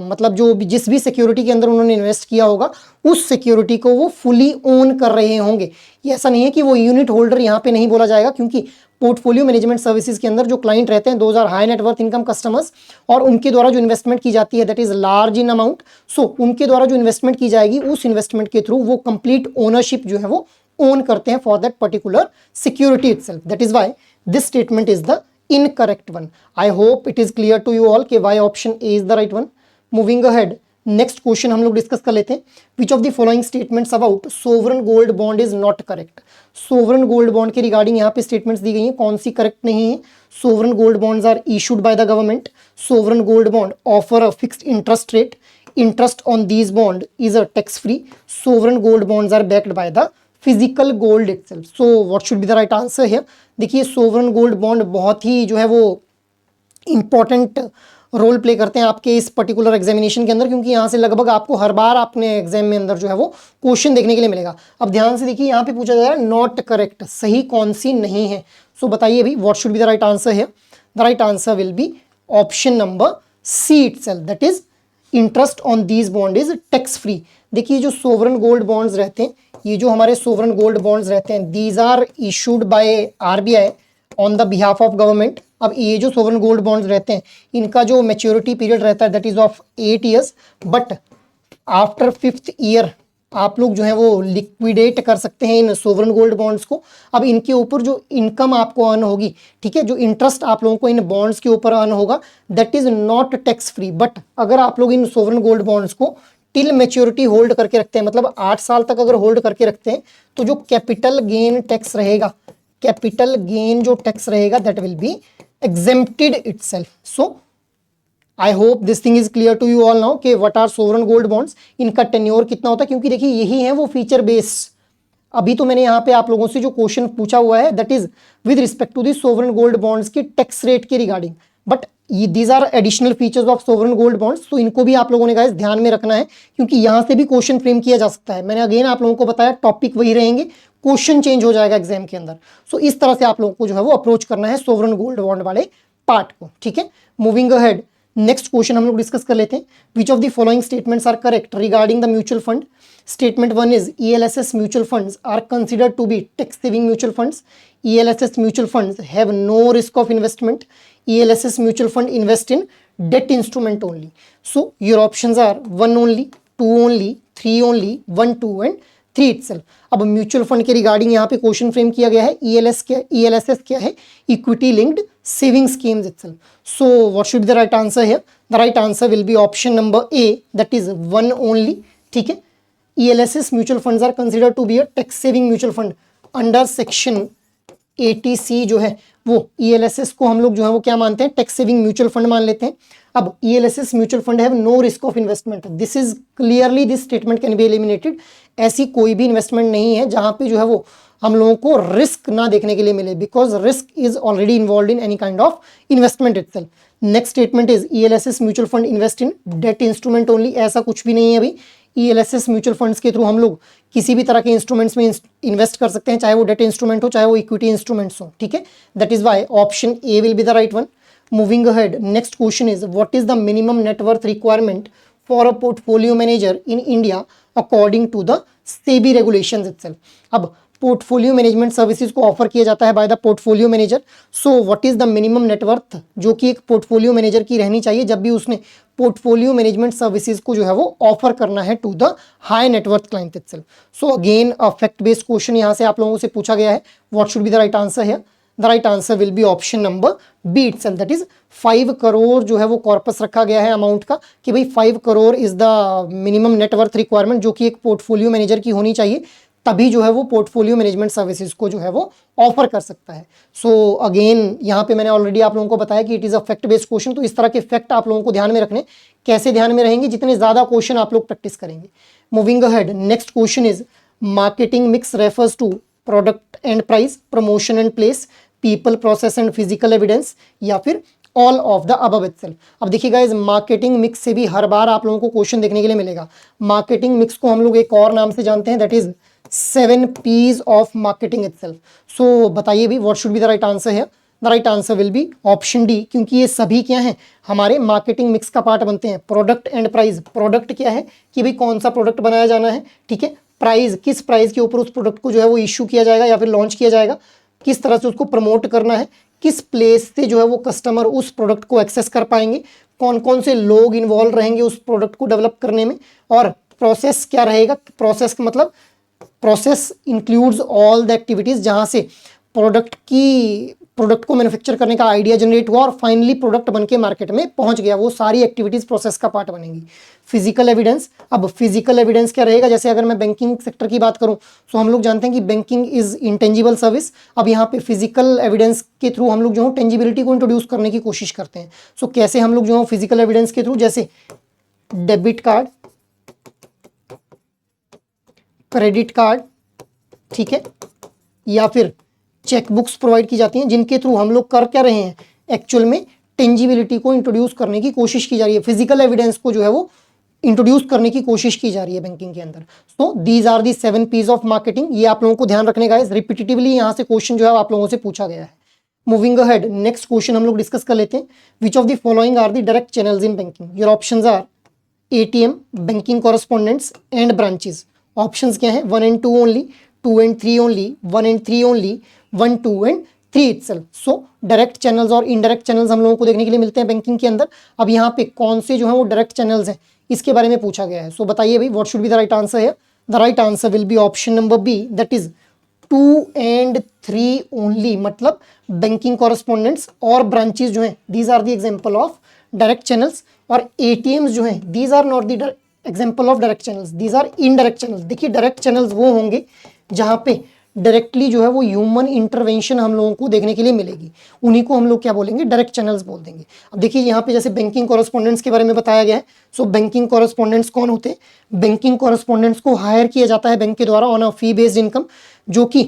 मतलब जो जिस भी सिक्योरिटी के अंदर उन्होंने इन्वेस्ट किया होगा उस सिक्योरिटी को वो फुली ओन कर रहे होंगे। ये ऐसा नहीं है कि वो यूनिट होल्डर यहाँ पे नहीं बोला जाएगा, क्योंकि पोर्टफोलियो मैनेजमेंट सर्विसेज के अंदर जो क्लाइंट रहते हैं 2000 हाई नेटवर्थ इनकम कस्टमर्स, और उनके द्वारा जो इन्वेस्टमेंट की जाती है that is large in amount. So उनके द्वारा जो इन्वेस्टमेंट की जाएगी उस इन्वेस्टमेंट के थ्रू वो कंप्लीट ओनरशिप जो है वो ओन करते हैं for that particular security itself. That is why this statement is the incorrect one. I hope it is clear to you all कि why option A is the right one. Moving ahead, next question हम लोग discuss कर लेते हैं। Which of the following statements about sovereign gold bond is not correct? Sovereign gold bond के regarding यहाँ पे statements दी गई हैं, कौन सी करेक्ट नहीं है? Sovereign gold bonds are issued by the government. Sovereign gold bond offer a fixed interest rate. Interest on these bond is a tax free. Sovereign gold bonds are backed by the physical gold itself. So what should be the right answer here? देखिए sovereign gold bond बहुत ही जो है वो important role play करते हैं आपके इस particular examination के अंदर, क्योंकि यहाँ से लगभग आपको हर बार अपने एग्जाम में अंदर जो है वो क्वेश्चन देखने के लिए मिलेगा। अब ध्यान से देखिए, यहाँ पे पूछा जा रहा है नॉट करेक्ट, सही कौन सी नहीं है। सो बताइए अभी what should be the right answer here? The right answer will be option number C itself, that is interest on these bond is tax free. देखिए जो सोवरन गोल्ड बॉन्ड्स रहते हैं, ये जो हमारे सोवरन गोल्ड बॉन्ड्स रहते हैं, these are issued by RBI on the behalf of government. अब ये जो सोवरन गोल्ड बॉन्ड्स रहते हैं, इनका जो मैच्योरिटी पीरियड रहता है that is of 8 years, but after 5th year आप लोग जो है वो लिक्विडेट कर सकते हैं इन सोवरन गोल्ड बॉन्ड्स को। अब इनके ऊपर जो इनकम आपको अर्न होगी, ठीक है, जो इंटरेस्ट आप लोगों को इन बॉन्ड्स के ऊपर अर्न होगा, that is not tax free. But अगर आप लोग इन सोवरन गोल्ड बॉन्ड्स को टिल मैच्योरिटी होल्ड करके रखते हैं, मतलब 8 साल तक अगर होल्ड करके रखते हैं, तो जो कैपिटल गेन टैक्स रहेगा, कैपिटल गेन जो टैक्स रहेगा, that will be exempted itself. So I hope this thing is clear to you all now कि what are sovereign gold bonds, इनका टेन्योर कितना होता है, क्योंकि देखिए यही है वो फीचर बेस। अभी तो मैंने यहाँ पे आप लोगों से जो क्वेश्चन पूछा हुआ है that is with respect to the sovereign gold bonds की टैक्स रेट के regarding, but these are additional features of sovereign gold bonds, तो इनको भी आप लोगों ने गाइस ध्यान में रखना है, क्योंकि यहाँ से भी क्वेश्चन फ्रेम किया जा सकता है। मैंने अगेन आप लोगों को बताया टॉपिक वही रहेंगे, क्वेश्चन चेंज हो जाएगा एग्जाम के अंदर। सो इस तरह से आप लोगों को जो है वो अप्रोच करना है सोवरन गोल्ड बॉन्ड वाले पार्ट को, ठीक है। मूविंग अहेड, नेक्स्ट क्वेश्चन हम लोग डिस्कस कर लेते हैं। Which of the following statements are correct regarding the mutual fund? Statement 1 is ELSS mutual funds are considered to be tax saving mutual funds. ELSS mutual funds have no risk of investment. ELSS mutual fund invest in debt instrument only. So your options are 1 only, 2 only, 3 only, 1, 2 and 3 itself. अब mutual fund के regarding यहाँ पे question frame किया गया है। ELSS क्या है? Equity linked saving schemes itself. So what should be the right answer here? The right answer will be option number A, that is 1 only, ठीक है। ELSS mutual funds are considered to be a tax saving mutual fund under section 80C जो है वो ELSS को हम लोग जो है वो क्या मानते हैं? टैक्स सेविंग म्यूचुअल फंड मान लेते हैं। अब ELSS mutual fund have no risk of investment, this is clearly this statement can be eliminated. ऐसी कोई भी इन्वेस्टमेंट नहीं है जहां पे जो है वो हम लोगों को रिस्क ना देखने के लिए मिले, because risk is already involve in any kind of investment itself. Next statement is ELSS mutual fund invest in debt instrument only, ऐसा कुछ भी नहीं है अभी। ELSS म्यूचुअल फंड्स के थ्रू हम लोग किसी भी तरह के इंस्ट्रूमेंट्स में इन्वेस्ट कर सकते हैं, चाहे वो डेट इंस्ट्रूमेंट हो, चाहे वो इक्विटी इंस्ट्रूमेंट्स हो, ठीक है। That is why option A will be the right one. Moving ahead, next question is what is the minimum net worth requirement for a portfolio manager in India according to the SEBI regulations itself. अब portfolio management services को offer किया जाता है by the portfolio manager. So what is the minimum net worth जो कि एक portfolio manager की रहनी चाहिए जब भी उसने पोर्टफोलियो मैनेजमेंट सर्विसेज को जो है वो ऑफर करना है to the high net worth client itself. So again a fact based question यहाँ से आप लोगों से पूछा गया है। What should be the right answer है? The right answer will be option number B itself, that is 5 crore जो है वो कॉर्पस रखा गया है अमाउंट का, कि भाई 5 crore is the minimum net worth requirement जो कि एक पोर्टफोलियो मैनेजर की होनी चाहिए, तभी जो है वो पोर्टफोलियो मैनेजमेंट सर्विसेज को जो है वो ऑफर कर सकता है। सो अगेन यहाँ पे मैंने ऑलरेडी आप लोगों को बताया कि it is a fact based question, तो इस तरह के फैक्ट आप लोगों को ध्यान में रखने। कैसे ध्यान में रहेंगे? जितने ज़्यादा क्वेश्चन आप लोग प्रैक्टिस करेंगे। Moving ahead, next question is marketing mix refers to product and price, promotion and place, people process and physical evidence, या फिर all of the above itself. अब देखिए गाइस, मार्केटिंग मिक्स से भी हर बार आप लोगों को क्वेश्चन देखने के लिए मिलेगा। मार्केटिंग मिक्स को हम लोग एक और नाम से जानते हैं, that is 7 P's of marketing itself. So बताइए भी what should be the right answer है? The right answer will be option D, क्योंकि ये सभी क्या हैं? हमारे मार्केटिंग मिक्स का पार्ट बनते हैं। प्रोडक्ट एंड प्राइस, प्रोडक्ट क्या है कि भाई कौन सा प्रोडक्ट बनाया जाना है, ठीक है। प्राइस, किस प्राइस के ऊपर उस प्रोडक्ट को जो है वो इश्यू किया जाएगा या फिर लॉन्च किया जाएगा, किस तरह से उसको प्रमोट करना है, किस प्लेस से जो है वो कस्टमर उस प्रोडक्ट को एक्सेस कर पाएंगे, कौन कौन से लोग इन्वॉल्व रहेंगे उस प्रोडक्ट को डेवलप करने में, और प्रोसेस क्या रहेगा। प्रोसेस का मतलब process includes all the activities जहां से प्रोडक्ट को मैन्युफैक्चर करने का आइडिया जनरेट हुआ और फाइनली प्रोडक्ट बनके मार्केट में पहुंच गया, वो सारी एक्टिविटीज प्रोसेस का पार्ट बनेंगी। फिजिकल एविडेंस, अब फिजिकल एविडेंस क्या रहेगा? जैसे अगर मैं बैंकिंग सेक्टर की बात करूं तो हम लोग जानते हैं कि बैंकिंग इज इंटेंजिबल सर्विस। अब यहाँ पे फिजिकल एविडेंस के थ्रू हम लोग जो है टेंजिबिलिटी को इंट्रोड्यूस करने की कोशिश करते हैं। सो कैसे हम लोग जो है फिजिकल एविडेंस के थ्रू, जैसे डेबिट कार्ड, क्रेडिट कार्ड, ठीक है, या फिर चेक बुक्स प्रोवाइड की जाती हैं, जिनके थ्रू हम लोग कर क्या रहे हैं? एक्चुअल में टेंजिबिलिटी को इंट्रोड्यूस करने की कोशिश की जा रही है, फिजिकल एविडेंस को जो है वो इंट्रोड्यूस करने की कोशिश की जा रही है बैंकिंग के अंदर। So these are the 7 P's of marketing, ये आप लोगों को ध्यान रखने का है। रिपीटेटिवली यहाँ से क्वेश्चन जो है आप लोगों से पूछा गया है। मूविंग अहेड, नेक्स्ट क्वेश्चन हम लोग डिस्कस कर लेते हैं। Which of the following are the direct channels in banking? Your options are ATM, banking correspondents and branches. Options क्या है? 1 and 2 only, 2 and 3 only, 1 and 3 only, 1, 2 and 3 itself. So direct channels और indirect channels हम लोगों को देखने के लिए मिलते हैं बैंकिंग के अंदर। अब यहाँ पे कौन से जो है वो डायरेक्ट चैनल्स हैं इसके बारे में पूछा गया है। सो बताइए भाई, what should be the right answer है? The right answer will be option number B, that is 2 and 3 only. मतलब बैंकिंग कॉरेस्पॉन्डेंट्स और ब्रांचेस जो हैं these are the example of direct channels, और एटीएम्स जो हैं these are not the example of direct channels, these are indirect channels. देखिए direct channels वो होंगे जहां पे डायरेक्टली जो है वो ह्यूमन इंटरवेंशन हम लोगों को देखने के लिए मिलेगी, उन्हीं को हम लोग क्या बोलेंगे? डायरेक्ट चैनल्स बोल देंगे। अब देखिए यहाँ पे जैसे बैंकिंग कॉरेस्पॉन्डेंट्स के बारे में बताया गया है। सो बैंकिंग कॉरेस्पॉन्डेंट्स कौन होते हैं? बैंकिंग कॉरेस्पॉन्डेंट्स को हायर किया जाता है बैंक के द्वारा on a fee based income, जो कि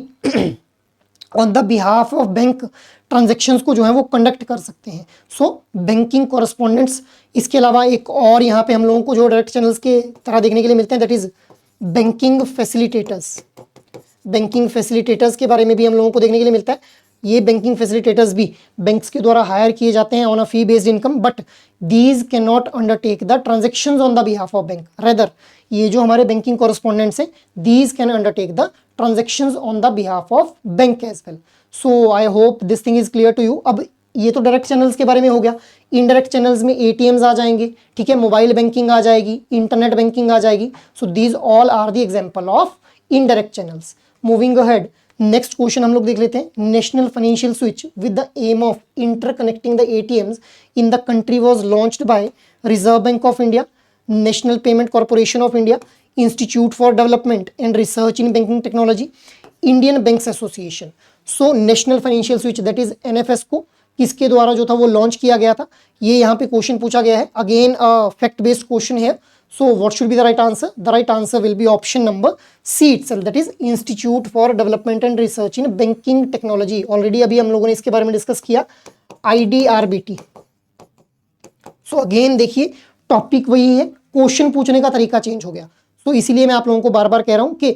on the behalf of bank transactions को जो है वो कंडक्ट कर सकते हैं। सो बैंकिंग कॉरेस्पॉन्डेंट्स, इसके अलावा एक और यहाँ पे हम लोगों को जो डायरेक्ट चैनल्स के तरह देखने के लिए मिलते हैं, that is banking facilitators. Banking facilitators के बारे में भी हम लोगों को देखने के लिए मिलता है। ये बैंकिंग फैसिलिटेटर्स भी बैंक्स के द्वारा हायर किए जाते हैं on a fee based income, but these can not undertake the transactions on the behalf of bank. Rather ये जो हमारे बैंकिंग कॉरेस्पॉन्डेंट्स हैं these can undertake the transactions on the behalf of bank as well. So I hope this thing is clear to you. अब ये तो direct channels के बारे में हो गया। इनडायरेक्ट चैनल्स में एटीएम्स आ जाएंगे, ठीक है, मोबाइल बैंकिंग आ जाएगी, इंटरनेट बैंकिंग आ जाएगी। So these all are the example of indirect channels. Moving ahead, next question हम लोग देख लेते हैं। National financial switch with the aim of interconnecting the ATMs in the country was launched by Reserve Bank of India, National Payment Corporation of India, Institute for Development and Research in Banking Technology, Indian Banks Association. So national financial switch that is NFS को किसके द्वारा जो था वो launch किया गया था? ये यहाँ पे क्वेश्चन पूछा गया है। अगेन फैक्ट बेस्ड क्वेश्चन है। So what should be the right answer? The right answer will be option number C itself, that is Institute for Development and Research in Banking Technology. Already अभी हम लोगों ने इसके बारे में discuss किया, IDRBT. So again देखिए topic वही है, क्वेश्चन पूछने का तरीका चेंज हो गया। So इसीलिए मैं आप लोगों को बार बार कह रहा हूं कि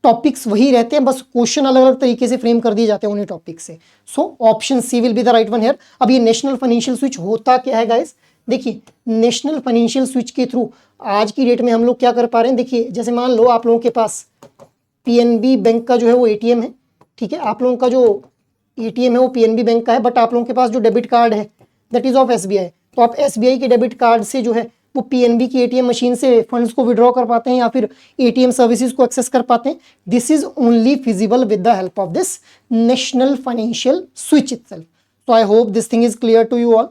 टॉपिक्स वही रहते हैं, बस क्वेश्चन अलग अलग तरीके से फ्रेम कर दिए जाते हैं उन्हीं टॉपिक से। So option C will be the right one here. अब ये नेशनल फाइनेंशियल स्विच होता क्या है गाइस? देखिए नेशनल फाइनेंशियल स्विच के थ्रू आज की डेट में हम लोग क्या कर पा रहे हैं? देखिए जैसे मान लो आप लोगों के पास पीएनबी बैंक का जो है वो एटीएम है, ठीक है, आप लोगों का जो एटीएम है वो पीएनबी बैंक का है, बट आप लोगों के पास जो डेबिट कार्ड है दैट इज ऑफ एसबीआई। तो आप एसबीआई के डेबिट कार्ड से जो है वो पीएनबी की एटीएम मशीन से फंड्स को विड्रॉ कर पाते हैं या फिर एटीएम सर्विसेज को एक्सेस कर पाते हैं। This is only feasible with the help of this national financial switch itself. So I hope this thing is clear to you all.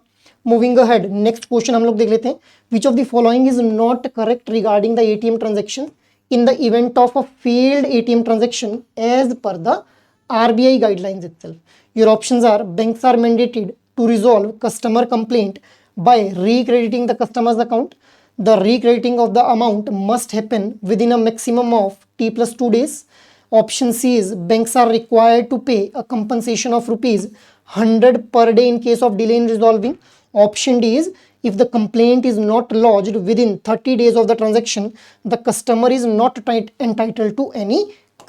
Moving ahead, next question हम लोग देख लेते हैं। Which of the following is not correct regarding the ATM transaction in the event of a failed ATM transaction as per the RBI guidelines itself? Your options are: banks are mandated to resolve customer complaint by recrediting the customer's account. The recrediting of the amount must happen within a maximum of T plus 2 days. Option C is banks are required to pay a compensation of rupees 100 per day in case of delay in resolving. Option D is if the complaint is not lodged within 30 days of the transaction, the customer is not entitled to any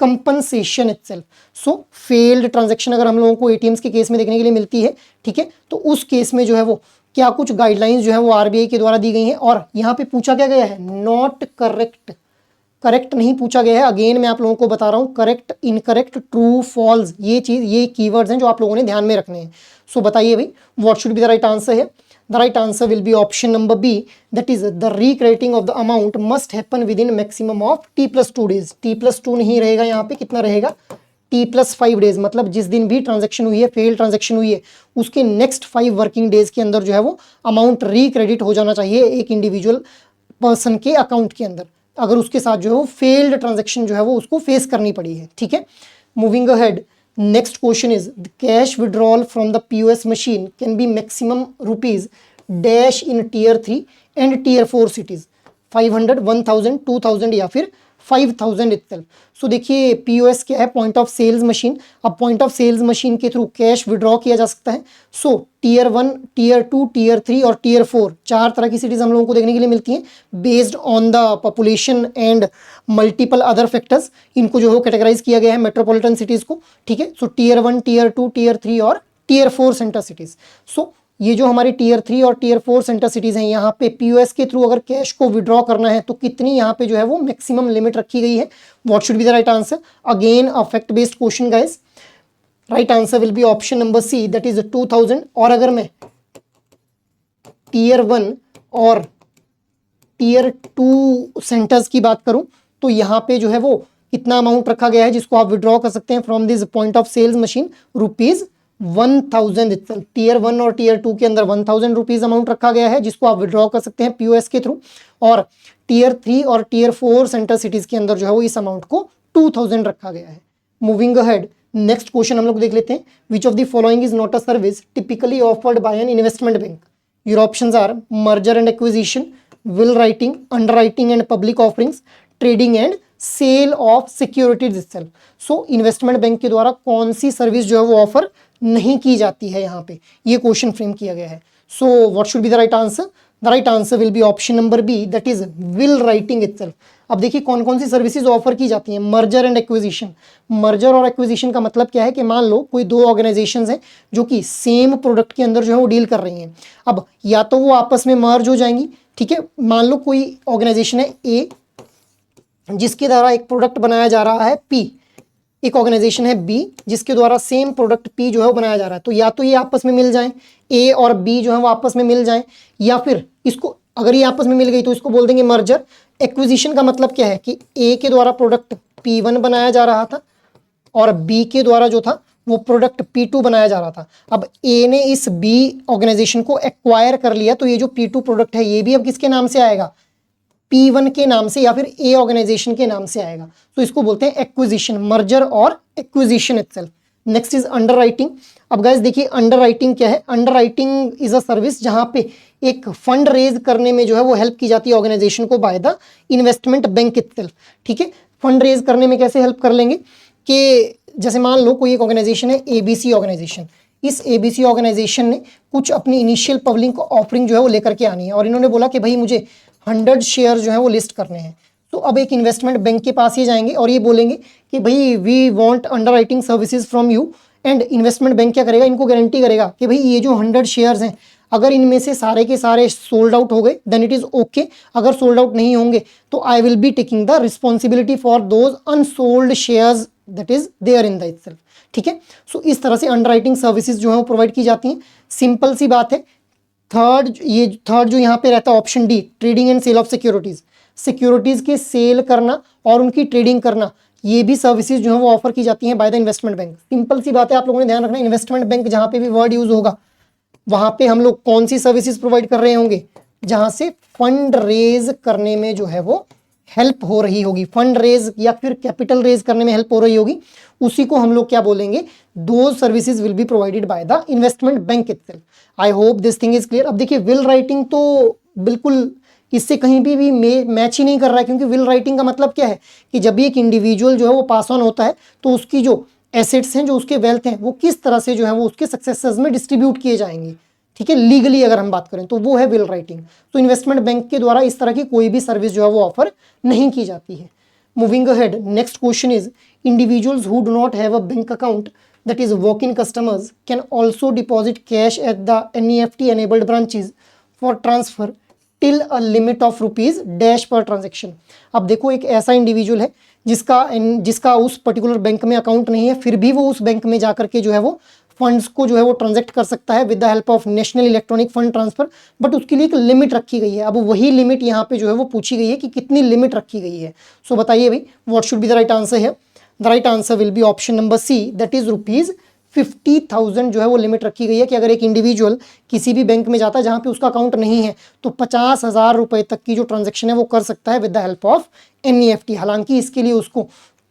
compensation itself. So failed transaction अगर हम लोगों को ATMs के case में देखने के लिए मिलती है, ठीक है, तो उस केस में जो है वो क्या कुछ गाइडलाइंस जो है वो RBI के द्वारा दी गई हैं। और यहाँ पे पूछा क्या गया है? नॉट करेक्ट, करेक्ट नहीं पूछा गया है। अगेन मैं आप लोगों को बता रहा हूँ, करेक्ट, इनकरेक्ट, ट्रू, फॉल्स, ये चीज, ये कीवर्ड्स हैं जो आप लोगों ने ध्यान में रखने हैं। सो बताइए भाई, what should be the right answer है? The right answer will be option number B, that is the recrediting of the amount must happen within maximum of T plus 2 days. T plus 2 नहीं रहेगा यहाँ पे, कितना रहेगा? T plus 5 days। मतलब जिस दिन भी ट्रांजेक्शन हुई है, फेल ट्रांजेक्शन हुई है, उसके नेक्स्ट 5 वर्किंग डेज के अंदर जो है वो अमाउंट रिक्रेडिट हो जाना चाहिए एक इंडिविजुअल पर्सन के अकाउंट के अंदर, अगर उसके साथ जो है वो फेल्ड ट्रांजेक्शन जो है वो उसको फेस करनी पड़ी है, ठीक है। Moving ahead, next question is the cash withdrawal from the POS machine can be maximum rupees dash in tier 3 and tier 4 cities, 500, 1000, 2000 या फिर 5000 itself. So देखिए POS क्या है? Point of sales machine. अब पॉइंट ऑफ सेल्स मशीन के through cash withdraw किया जा सकता है। सो टीयर 1, टीयर 2, टीयर 3 और टीयर 4 चार तरह की सिटीज हम लोगों को देखने के लिए मिलती हैं based on the population and multiple other factors. इनको जो है कैटेगराइज किया गया है मेट्रोपॉलिटन सिटीज को, ठीक है। सो टीयर 1, टीयर 2, टीयर 3 और टीयर 4 सेंटर सिटीज। सो ये जो हमारी टीयर 3 और टीयर 4 सेंटर सिटीज हैं, यहाँ पे पीओएस के थ्रू अगर कैश को विड्रॉ करना है तो कितनी यहाँ पे जो है वो मैक्सिमम लिमिट रखी गई है? What should be the right answer? Again a fact based question guys. Right answer will be option number C, that is 2000। और अगर मैं टीयर 1 और टीयर 2 सेंटर्स की बात करूं तो यहाँ पे जो है वो कितना अमाउंट रखा गया है जिसको आप विड्रॉ कर सकते हैं from this point of sales machine? ₹1000 itself. Tier 1 और टीयर 2 के अंदर ₹1000 अमाउंट रखा गया है जिसको आप विड्रॉ कर सकते हैं पीओएस के थ्रू, और टीयर 3 और टीयर 4 सेंटर सिटीज के अंदर जो है वो इस अमाउंट को 2000 रखा गया है। मूविंग अहेड, नेक्स्ट क्वेश्चन हम लोग देख लेते हैं। Which of the following is not a service typically offered by an investment bank? Your options are merger and acquisition, will writing, underwriting and public offerings, trading and sale of securities itself. So investment bank के द्वारा कौन सी service जो है वो offer नहीं की जाती है, यहाँ पे ये क्वेश्चन फ्रेम किया गया है। So what should be the right answer? The right answer will be option number B, that is will writing itself. अब देखिए कौन कौन सी सर्विसेज ऑफर की जाती हैं। Merger and acquisition. मर्जर और एक्विजिशन का मतलब क्या है कि मान लो कोई दो ऑर्गेनाइजेशंस हैं जो कि सेम प्रोडक्ट के अंदर जो है वो डील कर रही हैं। अब या तो वो आपस में मर्ज हो जाएंगी, ठीक है। मान लो कोई ऑर्गेनाइजेशन है ए जिसके द्वारा एक प्रोडक्ट बनाया जा रहा है पी, एक ऑर्गेनाइजेशन है बी जिसके द्वारा सेम प्रोडक्ट पी जो है वो बनाया जा रहा है। तो या तो ये आपस में मिल जाएं, ए और बी जो है वो आपस में मिल जाएं, या फिर इसको अगर ये आपस में मिल गई तो इसको बोल देंगे मर्जर। एक्विजिशन का मतलब क्या है कि ए के द्वारा प्रोडक्ट P1 बनाया जा रहा था और बी के द्वारा जो था वो प्रोडक्ट P2 बनाया जा रहा था। अब ए ने इस बी ऑर्गेनाइजेशन को एक्वायर कर लिया तो ये जो P2 प्रोडक्ट है ये भी अब किसके नाम से आएगा? P1 के नाम से या फिर ए ऑर्गेनाइजेशन के नाम से आएगा। तो इसको बोलते हैं एक्विजिशन, मर्जर और acquisition itself. Next is underwriting. अब गाइस देखिए अंडरराइटिंग क्या है? अंडरराइटिंग इज अ सर्विस जहां पे एक फंड रेज करने में जो है वो हेल्प की जाती है ऑर्गेनाइजेशन को bye the investment bank itself, ठीक है। फंड रेज करने में कैसे हेल्प कर लेंगे कि जैसे मान लो कोई एक ऑर्गेनाइजेशन है एबीसी ऑर्गेनाइजेशन, इस एबीसी ऑर्गेनाइजेशन ने कुछ अपनी इनिशियल पब्लिक ऑफरिंग जो है वो लेकर के आनी है और इन्होंने बोला कि भाई मुझे 100 शेयर जो है वो लिस्ट करने हैं। तो अब एक इन्वेस्टमेंट बैंक के पास ये जाएंगे और ये बोलेंगे कि भाई we want underwriting services from you, and investment bank क्या करेगा? इनको गारंटी करेगा कि भाई ये जो 100 शेयर्स हैं अगर इनमें से सारे के सारे सोल्ड आउट हो गए देन इट इज ओके, अगर सोल्ड आउट नहीं होंगे तो I will be taking the responsibility for those unsold shares that is there in the itself, ठीक है। सो इस तरह से अंडरराइटिंग सर्विसेज जो है वो प्रोवाइड की जाती हैं। सिंपल सी बात है। थर्ड जो यहाँ पे रहता है option D, trading and sale of securities. Securities के सेल करना और उनकी ट्रेडिंग करना, ये भी सर्विसेज जो है वो ऑफर की जाती हैं by the investment bank. Simple सी बात है, आप लोगों ने ध्यान रखना, इन्वेस्टमेंट बैंक जहाँ पे भी वर्ड यूज होगा वहां पे हम लोग कौन सी सर्विसेज प्रोवाइड कर रहे होंगे? जहां से फंड रेज करने में जो है वो हेल्प हो रही होगी, फंड रेज या फिर कैपिटल रेज करने में हेल्प हो रही होगी, उसी को हम लोग क्या बोलेंगे? दो services will be provided by the investment bank itself. I hope this thing is clear. अब देखिए विल राइटिंग तो बिल्कुल इससे कहीं भी मैच ही नहीं कर रहा है, क्योंकि विल राइटिंग का मतलब क्या है कि जब भी एक इंडिविजुअल जो है वो पास ऑन होता है तो उसकी जो एसेट्स हैं, जो उसके वेल्थ हैं, वो किस तरह से जो है वो उसके सक्सेसर्स में डिस्ट्रीब्यूट किए जाएंगे, ठीक है, लीगली अगर हम बात करें तो वो है विल राइटिंग। तो इन्वेस्टमेंट बैंक के द्वारा इस तरह की कोई भी सर्विस जो है वो ऑफर नहीं की जाती है। Moving ahead, next question is individuals who do not have a bank account that is walk-in customers can also deposit cash at the NEFT enabled branches for transfer till a limit of rupees dash per transaction। अब देखो एक ऐसा individual है जिसका उस particular bank में account नहीं है, फिर भी वो उस बैंक में जाकर के जो है वो फंड्स को जो है वो ट्रांजैक्ट कर सकता है with the help of national electronic fund transfer, but उसके लिए एक लिमिट रखी गई है। अब वही लिमिट यहाँ पे जो है वो पूछी गई है कि कितनी लिमिट रखी गई है। सो बताइए भाई what should be the right answer है? The right answer will be option number C, that is ₹50,000 जो है वो लिमिट रखी गई है कि अगर एक इंडिविजुअल किसी भी बैंक में जाता है जहां पे उसका अकाउंट नहीं है तो 50,000 रुपए तक की जो ट्रांजैक्शन है वो कर सकता है with the help of NEFT। हालांकि इसके लिए उसको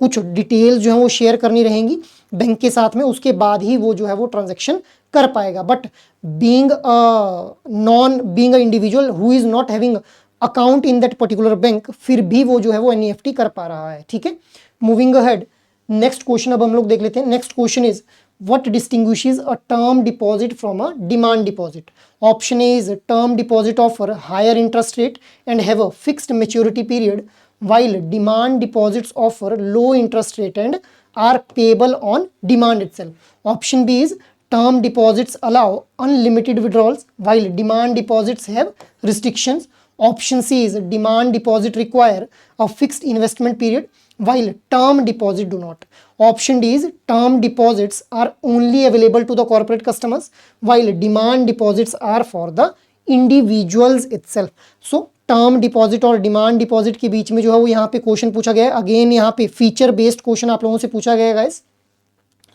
कुछ डिटेल्स जो है वो शेयर करनी रहेंगी बैंक के साथ में, उसके बाद ही वो जो है वो ट्रांजैक्शन कर पाएगा। But being a individual who is not having account in that particular bank, फिर भी वो जो है वो NEFT कर पा रहा है, ठीक है। मूविंग अहेड, नेक्स्ट क्वेश्चन अब हम लोग देख लेते हैं। Next question is what distinguishes a term deposit from a demand deposit? Option A is term deposit offer higher interest rate and have a fixed maturity period, while demand deposits offer low interest rate and are payable on demand itself. Option B is term deposits allow unlimited withdrawals while demand deposits have restrictions. Option C is demand deposit require a fixed investment period while term deposit do not. Option D is term deposits are only available to the corporate customers while demand deposits are for the individuals itself. So term deposit और demand deposit के बीच में जो है वो यहाँ पे question पूछा गया है. अगेन यहाँ पे फीचर बेस्ड क्वेश्चन आप लोगों से पूछा गया है guys.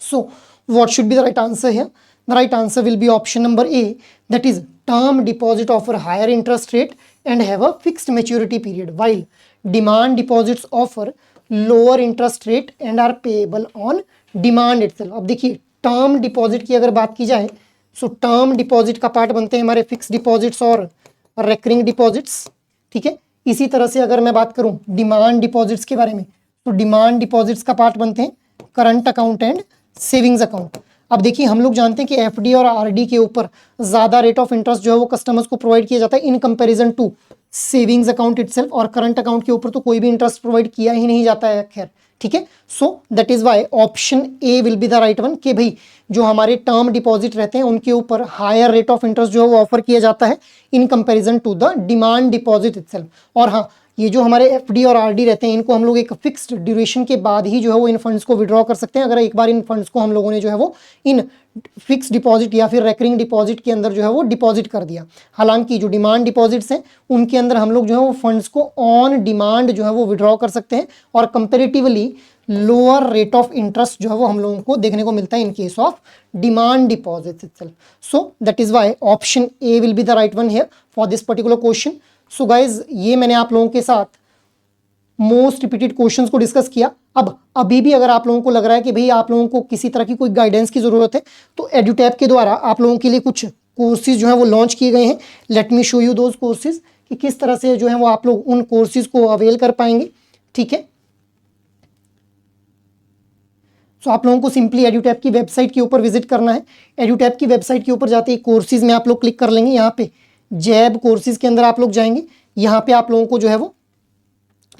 So what should be the right answer here? The right answer will be option number A, that is term deposit offer higher interest rate and have a fixed maturity period while demand deposits offer lower interest rate and are payable on demand itself. अब देखिए term deposit की अगर बात की जाए सो term deposit का part बनते हैं हमारे फिक्स डिपॉजिट्स और रेकरिंग डिपॉजिट्स. ठीक है, इसी तरह से अगर मैं बात करूं डिमांड डिपॉजिट्स के बारे में तो डिमांड डिपॉजिट्स का पार्ट बनते हैं current account and savings account. अब देखिए हम लोग जानते हैं कि एफडी और आरडी के ऊपर ज़्यादा रेट ऑफ इंटरेस्ट जो है वो कस्टमर्स को प्रोवाइड किया जाता है in comparison to savings account itself, और करंट अकाउंट के ऊपर तो कोई भी इंटरेस्ट प्रोवाइड किया ही नहीं जाता है. खैर ठीक है, सो that is why option A will be the right one कि भाई जो हमारे टर्म डिपॉजिट रहते हैं उनके ऊपर हायर रेट ऑफ इंटरेस्ट जो है वो ऑफर किया जाता है in comparison to the demand deposit itself. और हाँ, ये जो हमारे एफडी और आरडी रहते हैं इनको हम लोग एक फिक्स्ड ड्यूरेशन के बाद ही जो है वो इन फंड्स को विड्रॉ कर सकते हैं. अगर एक बार इन फंड्स को हम लोगों ने जो है वो इन फिक्स डिपॉजिट या फिर रेकरिंग डिपॉजिट के अंदर जो है वो डिपॉजिट कर दिया. हालांकि जो डिमांड डिपॉजिट्स हैं उनके अंदर हम लोग जो है वो फंड्स को ऑन डिमांड जो है वो विड्रॉ कर सकते हैं और comparatively lower rate of interest जो है वो हम लोगों को देखने को मिलता है in case of demand deposits itself. So that is why option A will be the right one here for this particular question. So guys ये मैंने आप लोगों के साथ मोस्ट रिपीटेड क्वेश्चंस को डिस्कस किया. अब अभी भी अगर आप लोगों को लग रहा है कि भाई आप लोगों को किसी तरह की कोई गाइडेंस की ज़रूरत है तो एडुटैब के द्वारा आप लोगों के लिए कुछ कोर्सेज जो है वो लॉन्च किए गए हैं. Let me show you those courses कि किस तरह से जो है वो आप लोग उन कोर्सेज को अवेल कर पाएंगे. ठीक है, सो आप लोगों को सिंपली एडुटैब की वेबसाइट के ऊपर विजिट करना है. एडुटैब की वेबसाइट के ऊपर जाते ही कोर्सेज में आप लोग क्लिक कर लेंगे. यहाँ पे जैब कोर्सेज के अंदर आप लोग जाएंगे. यहाँ पे आप लोगों को जो है वो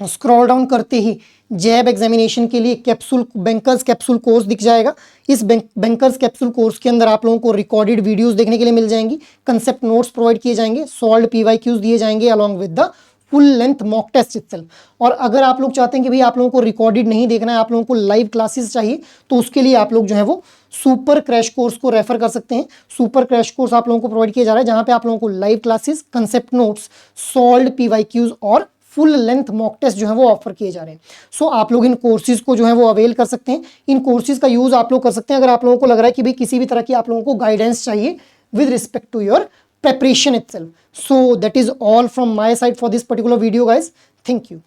स्क्रॉल डाउन करते ही जैब एग्जामिनेशन के लिए कैप्सूल बैंकर्स कैप्सूल कोर्स दिख जाएगा. इस बैंकर्स कैप्सूल कोर्स के अंदर आप लोगों को रिकॉर्डेड वीडियोस देखने के लिए मिल जाएंगी, कंसेप्ट नोट्स प्रोवाइड किए जाएंगे, सॉल्व्ड पीवाईक्यूज दिए जाएंगे along with the full length mock test itself. और अगर आप लोग चाहते हैं कि भाई आप लोगों को रिकॉर्डेड नहीं देखना है, आप लोगों को लाइव क्लासेस चाहिए, तो उसके लिए आप लोग जो है वो सुपर क्रैश कोर्स को रेफर कर सकते हैं. सुपर क्रैश कोर्स आप लोगों को प्रोवाइड किया जा रहा है जहां पे आप लोगों को live classes, concept notes, solved PYQs और फुल लेंथ मॉक टेस्ट जो है वो ऑफर किए जा रहे हैं. सो आप लोग इन कोर्सेज को जो है वो अवेल कर सकते हैं. इन कोर्सेज का यूज आप लोग कर सकते हैं अगर आप लोगों को लग रहा है कि भाई किसी भी तरह की आप लोगों को गाइडेंस चाहिए with respect to your preparation itself. So that is all from my side for this particular video guys. Thank you.